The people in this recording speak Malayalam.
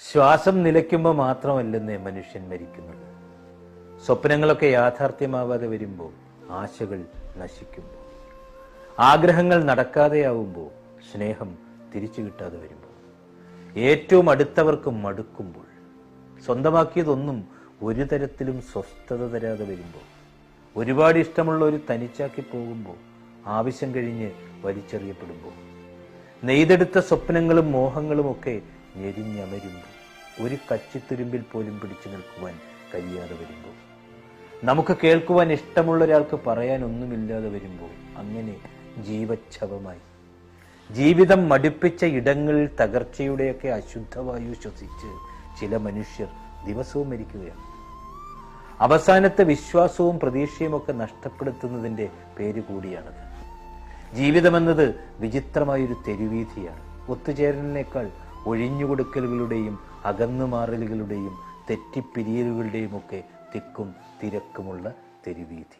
ശ്വാസം നിലയ്ക്കുമ്പോൾ മാത്രമല്ലെന്നേ മനുഷ്യൻ മരിക്കുന്നത്. സ്വപ്നങ്ങളൊക്കെ യാഥാർത്ഥ്യമാവാതെ വരുമ്പോൾ, ആശകൾ നശിക്കുമ്പോൾ, ആഗ്രഹങ്ങൾ നടക്കാതെയാവുമ്പോൾ, സ്നേഹം തിരിച്ചു കിട്ടാതെ വരുമ്പോൾ, ഏറ്റവും അടുത്തവർക്ക് മടുക്കുമ്പോൾ, സ്വന്തമാക്കിയതൊന്നും ഒരു തരത്തിലും സ്വസ്ഥത തരാതെ വരുമ്പോൾ, ഒരുപാട് ഇഷ്ടമുള്ള ഒരു തനിച്ചാക്കി പോകുമ്പോൾ, ആവശ്യം കഴിഞ്ഞ് വലിച്ചെറിയപ്പെടുമ്പോൾ, നെയ്തെടുത്ത സ്വപ്നങ്ങളും മോഹങ്ങളുമൊക്കെ ഞെരിഞ്ഞമരുമ്പോൾ, ഒരു കച്ചിത്തുരുമ്പിൽ പോലും പിടിച്ചു നിൽക്കുവാൻ കഴിയാതെ വരുമ്പോൾ, നമുക്ക് കേൾക്കുവാൻ ഇഷ്ടമുള്ള ഒരാൾക്ക് പറയാൻ ഒന്നുമില്ലാതെ വരുമ്പോൾ, അങ്ങനെ ജീവച്ഛവമായി ജീവിതം മടുപ്പിച്ച ഇടങ്ങളിൽ തകർച്ചയുടെയൊക്കെ അശുദ്ധവായു ശ്വസിച്ച് ചില മനുഷ്യർ ദിവസവും മരിക്കുകയാണ്. അവസാനത്തെ വിശ്വാസവും പ്രതീക്ഷയും ഒക്കെ നഷ്ടപ്പെടുത്തുന്നതിൻ്റെ പേര് കൂടിയാണത്. ജീവിതമെന്നത് വിചിത്രമായൊരു തെരുവീഥിയാണ്. ഒത്തുചേരലിനേക്കാൾ ഒഴിഞ്ഞുകൊടുക്കലുകളുടെയും അകന്നുമാറലുകളുടെയും തെറ്റിപ്പിരിയലുകളുടെയും ഒക്കെ തിക്കും തിരക്കുമുള്ള തെരുവീഥി.